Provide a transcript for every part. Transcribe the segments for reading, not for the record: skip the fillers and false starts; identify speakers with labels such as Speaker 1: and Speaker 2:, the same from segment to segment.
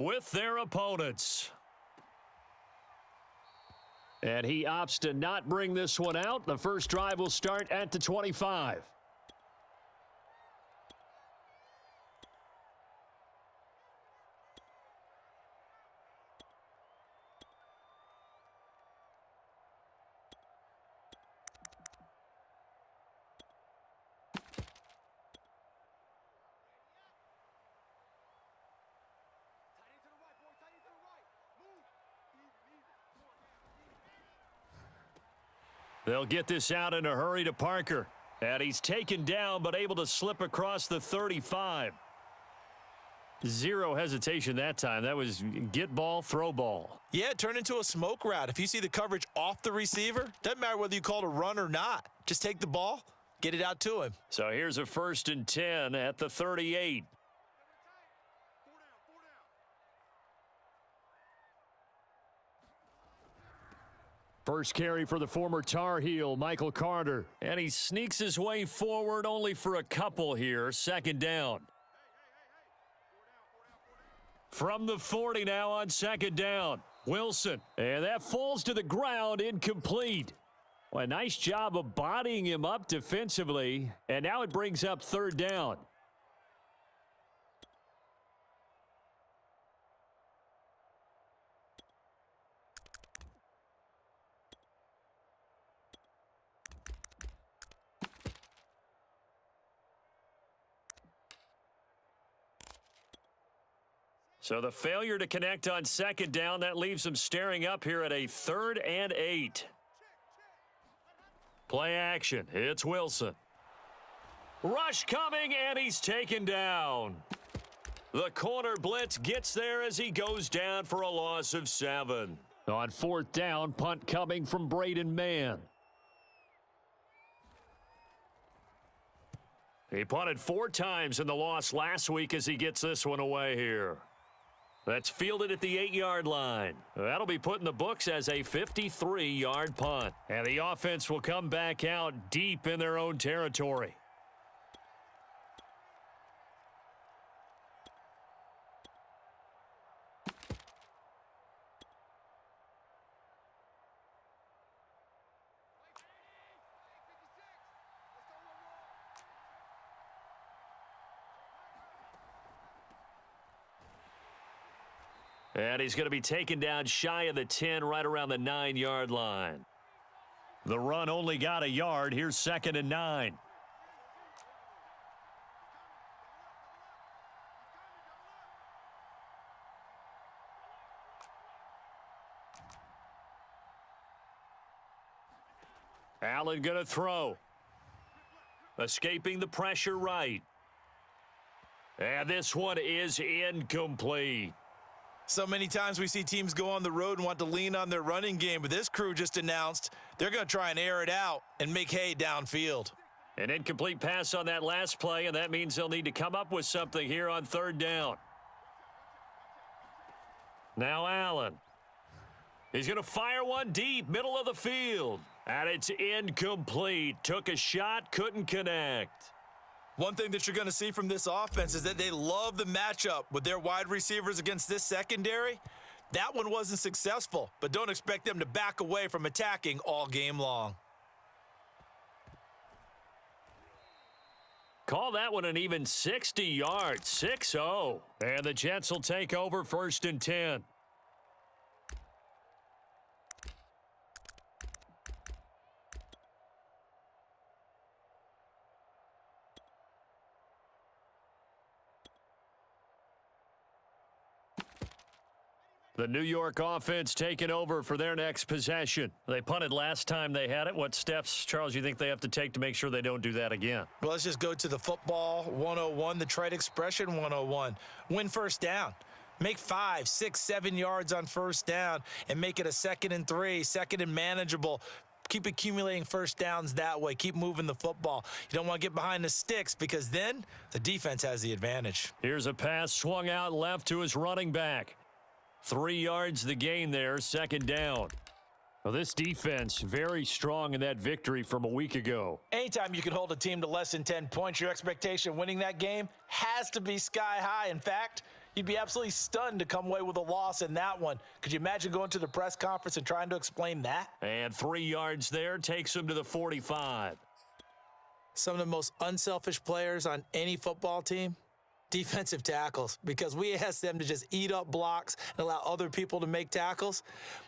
Speaker 1: with their opponents. And he opts to not bring this one out. The first drive will start at the 25. They'll get this out in a hurry to Parker. And he's taken down, but able to slip across the 35. Zero hesitation that time. That was get ball, throw ball.
Speaker 2: Yeah, it turned into a smoke route. If you see the coverage off the receiver, doesn't matter whether you call it a run or not. Just take the ball, get it out to him.
Speaker 1: So here's a 1st and 10 at the 38. First carry for the former Tar Heel, Michael Carter. And he sneaks his way forward only for a couple here. 2nd down. From the 40 now on 2nd down. Wilson. And that falls to the ground, incomplete. Well, a nice job of bodying him up defensively. And now it brings up 3rd down. So the failure to connect on 2nd down, that leaves them staring up here at a 3rd and 8. Play action. It's Wilson. Rush coming, and he's taken down. The corner blitz gets there as he goes down for a loss of 7. On 4th down, punt coming from Braden Mann. He punted 4 times in the loss last week as he gets this one away here. That's fielded at the 8-yard line. That'll be put in the books as a 53-yard punt. And the offense will come back out deep in their own territory. And he's going to be taken down shy of the 10, right around the 9-yard line. The run only got a yard. Here's 2nd and 9. Allen going to throw. Escaping the pressure right. And this one is incomplete.
Speaker 2: So many times we see teams go on the road and want to lean on their running game, but this crew just announced they're going to try and air it out and make hay downfield.
Speaker 1: An incomplete pass on that last play, and that means they'll need to come up with something here on 3rd down. Now Allen. He's going to fire one deep, middle of the field. And it's incomplete. Took a shot, couldn't connect.
Speaker 2: One thing that you're going to see from this offense is that they love the matchup with their wide receivers against this secondary. That one wasn't successful, but don't expect them to back away from attacking all game long.
Speaker 1: Call that one an even 60 yards, 6-0. And the Jets will take over 1st and 10. The New York offense taking over for their next possession. They punted last time they had it. What steps, Charles, you think they have to take to make sure they don't do that again?
Speaker 2: Well, let's just go to the football 101, the trite expression 101. Win 1st down. Make 5, 6, 7 yards on 1st down and make it a 2nd and 3, 2nd and manageable. Keep accumulating 1st downs that way. Keep moving the football. You don't want to get behind the sticks because then the defense has the advantage.
Speaker 1: Here's a pass swung out left to his running back. 3 yards the gain there, 2nd down. Well, this defense very strong in that victory from a week ago.
Speaker 2: Anytime you can hold a team to less than 10 points, your expectation of winning that game has to be sky high. In fact, You'd be absolutely stunned to come away with a loss in that one. Could you imagine going to the press conference and trying to explain that?
Speaker 1: And 3 yards there takes him to the 45.
Speaker 2: Some of the most unselfish players on any football team, defensive tackles, because we ask them to just eat up blocks and allow other people to make tackles.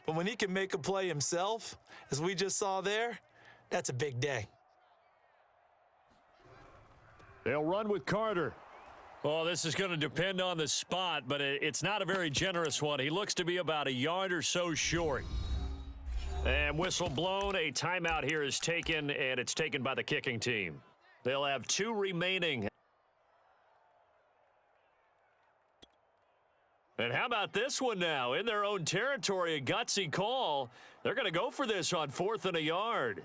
Speaker 2: But when he can make a play himself, as we just saw there, that's a big day.
Speaker 1: They'll run with Carter. Well, this is going to depend on the spot, but it's not a very generous one. He looks to be about a yard or so short. And whistle blown, a timeout here is taken, and it's taken by the kicking team. They'll have 2 remaining. And how about this one now? In their own territory, a gutsy call. They're going to go for this on 4th and a yard.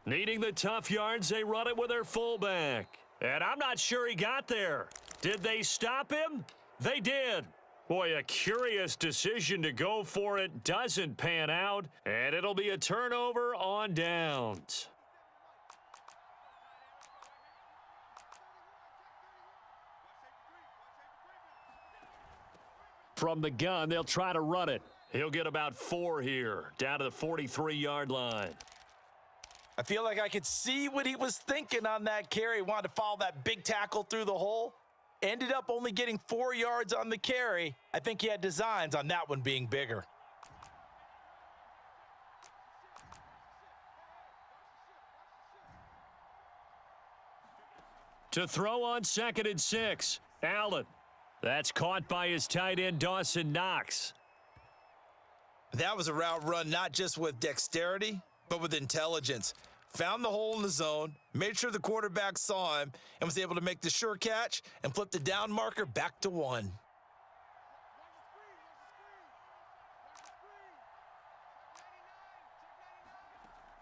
Speaker 1: Needing the tough yards, they run it with their fullback. And I'm not sure he got there. Did they stop him? They did. Boy, a curious decision to go for it. Doesn't pan out, and it'll be a turnover on downs. From the gun, they'll try to run it. He'll get about 4 here, down to the 43-yard line.
Speaker 2: I feel like I could see what he was thinking on that carry. He wanted to follow that big tackle through the hole. Ended up only getting 4 yards on the carry. I think he had designs on that one being bigger.
Speaker 1: To throw on 2nd and 6, Allen. That's caught by his tight end, Dawson Knox.
Speaker 2: That was a route run not just with dexterity, but with intelligence. Found the hole in the zone, made sure the quarterback saw him, and was able to make the sure catch and flip the down marker back to 1.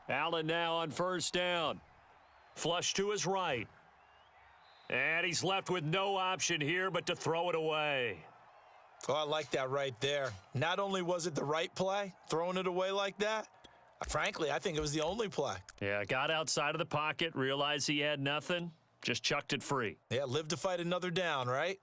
Speaker 1: Allen now on 1st down. Flush to his right. And he's left with no option here but to throw it away.
Speaker 2: Oh, I like that right there. Not only was it the right play, throwing it away like that, frankly, I think it was the only play.
Speaker 1: Yeah, got outside of the pocket, realized he had nothing, just chucked it free.
Speaker 2: Yeah, live to fight another down, right?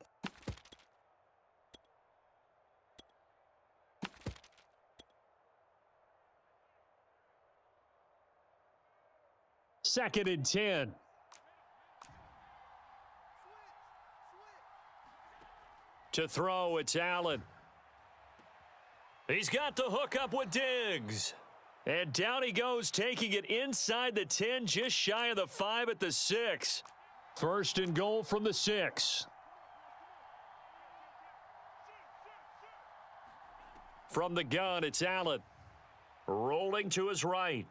Speaker 1: Second and 10. To throw, it's Allen. He's got the hook up with Diggs. And down he goes, taking it inside the 10, just shy of the 5 at the 6. 1st and goal from the 6. From the gun, it's Allen. Rolling to his right.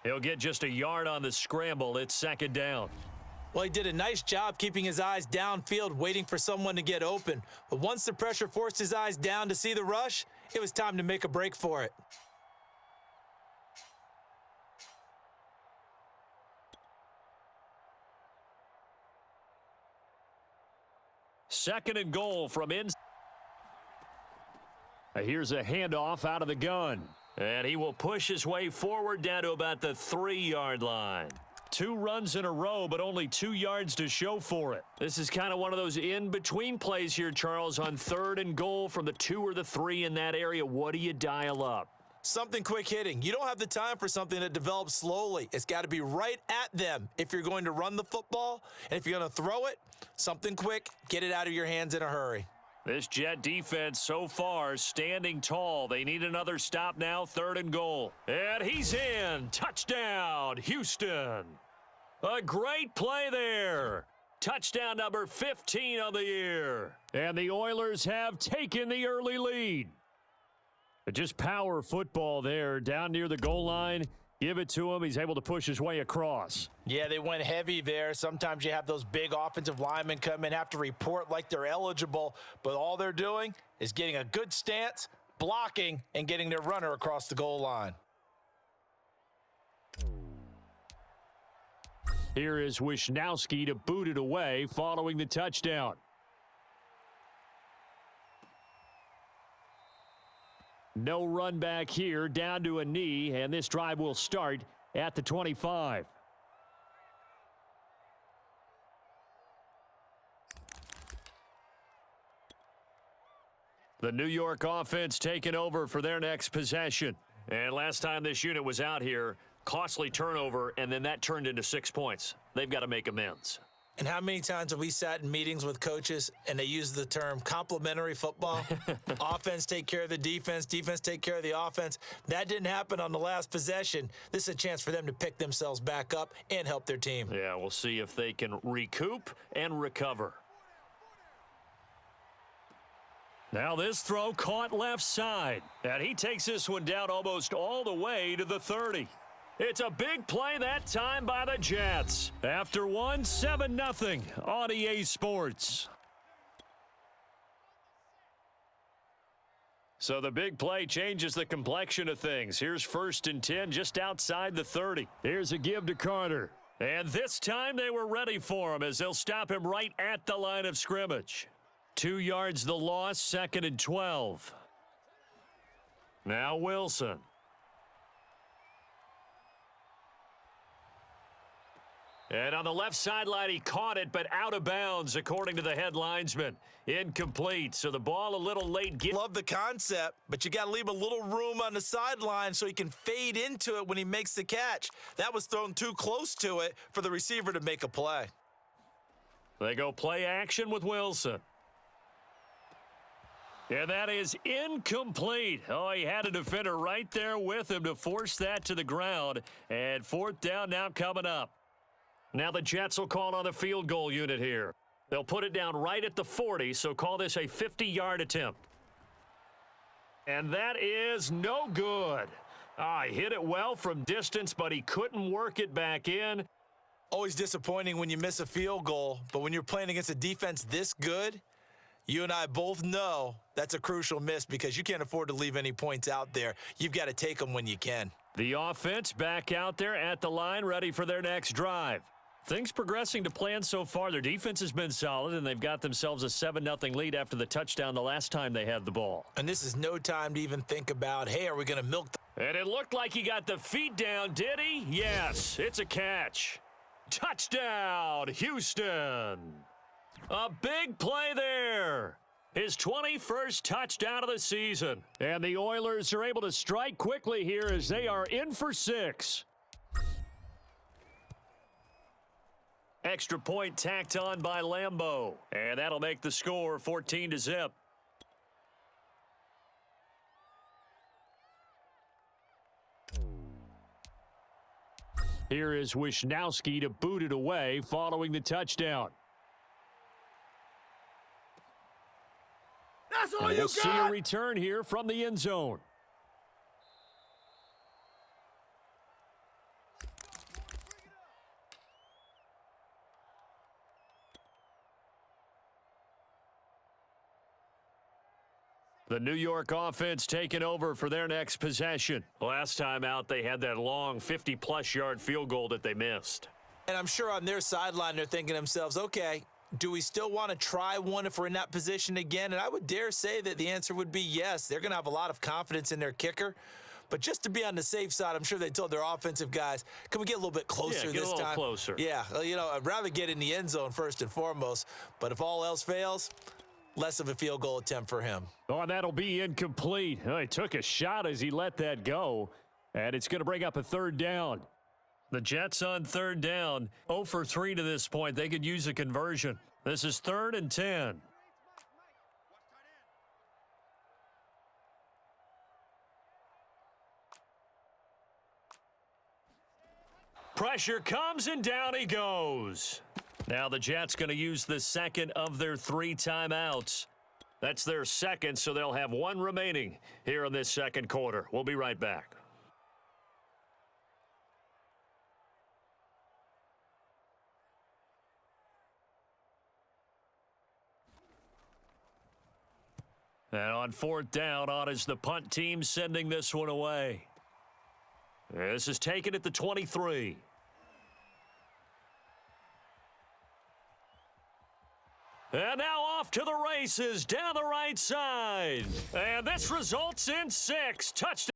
Speaker 1: He'll get just a yard on the scramble. It's 2nd down.
Speaker 2: Well, he did a nice job keeping his eyes downfield, waiting for someone to get open. But once the pressure forced his eyes down to see the rush, it was time to make a break for it.
Speaker 1: Second and goal from inside. Here's a handoff out of the gun. And he will push his way forward down to about the 3-yard line. 2 runs in a row, but only 2 yards to show for it. This is kind of one of those in-between plays here, Charles, on 3rd and goal from the 2 or the 3 in that area. What do you dial up?
Speaker 2: Something quick hitting. You don't have the time for something that develops slowly. It's got to be right at them if you're going to run the football. And if you're going to throw it, something quick, get it out of your hands in a hurry.
Speaker 1: This Jet defense so far standing tall. They need another stop now, 3rd and goal. And he's in. Touchdown, Houston. A great play there. Touchdown number 15 on the year. And the Oilers have taken the early lead. Just power football there down near the goal line. Give it to him. He's able to push his way across.
Speaker 2: Yeah, they went heavy there. Sometimes you have those big offensive linemen come in, have to report like they're eligible, but all they're doing is getting a good stance, blocking, and getting their runner across the goal line.
Speaker 1: Here is Wisnowski to boot it away following the touchdown. No run back here, down to a knee, and this drive will start at the 25. The New York offense taking over for their next possession. And last time this unit was out here, costly turnover, and then that turned into 6 points. They've got to make amends.
Speaker 2: And how many times have we sat in meetings with coaches and they use the term complementary football? Offense take care of the defense, defense take care of the offense. That didn't happen on the last possession. This is a chance for them to pick themselves back up and help their team.
Speaker 1: Yeah, we'll see if they can recoup and recover. Now this throw caught left side, and he takes this one down almost all the way to the 30. It's a big play that time by the Jets. After one, 7-0 on EA Sports. So the big play changes the complexion of things. Here's 1st and 10 just outside the 30. Here's a give to Carter. And this time they were ready for him as they'll stop him right at the line of scrimmage. 2 yards the loss, 2nd and 12. Now Wilson. And on the left sideline, he caught it, but out of bounds, according to the head linesman. Incomplete, so the ball a little late.
Speaker 2: Love the concept, but you got to leave a little room on the sideline so he can fade into it when he makes the catch. That was thrown too close to it for the receiver to make a play.
Speaker 1: They go play action with Wilson. And that is incomplete. Oh, he had a defender right there with him to force that to the ground. And 4th down now coming up. Now the Jets will call on the field goal unit here. They'll put it down right at the 40, so call this a 50-yard attempt. And that is no good. He hit it well from distance, but he couldn't work it back in.
Speaker 2: Always disappointing when you miss a field goal, but when you're playing against a defense this good, you and I both know that's a crucial miss because you can't afford to leave any points out there. You've got to take them when you can.
Speaker 1: The offense back out there at the line, ready for their next drive. Things progressing to plan so far. Their defense has been solid, and they've got themselves a 7-0 lead after the touchdown the last time they had the ball.
Speaker 2: And this is no time to even think about, hey, are we going to milk the...
Speaker 1: And it looked like he got the feet down, did he? Yes, it's a catch. Touchdown, Houston. A big play there. His 21st touchdown of the season. And the Oilers are able to strike quickly here as they are in for 6. Extra point tacked on by Lambeau. And that'll make the score 14-0. Here is Wisnowski to boot it away following the touchdown.
Speaker 2: That's all
Speaker 1: and
Speaker 2: you
Speaker 1: we'll
Speaker 2: got!
Speaker 1: see a return here from the end zone. The New York offense taking over for their next possession. Last time out, they had that long 50-plus yard field goal that they missed.
Speaker 2: And I'm sure on their sideline, they're thinking to themselves, okay, do we still want to try one if we're in that position again? And I would dare say that the answer would be yes. They're going to have a lot of confidence in their kicker. But just to be on the safe side, I'm sure they told their offensive guys, can we get a little bit closer this time?
Speaker 1: Yeah, get a little closer.
Speaker 2: Yeah, you know, I'd rather get in the end zone first and foremost. But if all else fails, less of a field goal attempt for him.
Speaker 1: Oh, and that'll be incomplete. Oh, he took a shot as he let that go. And it's going to bring up a 3rd down. The Jets on 3rd down, 0 for 3 to this point. They could use a conversion. This is 3rd and 10. Pressure comes and down he goes. Now the Jets going to use the second of their 3 timeouts. That's their second, so they'll have 1 remaining here in this second quarter. We'll be right back. And on 4th down, on is the punt team sending this one away. This is taken at the 23. And now off to the races down the right side. And this results in 6 touchdowns.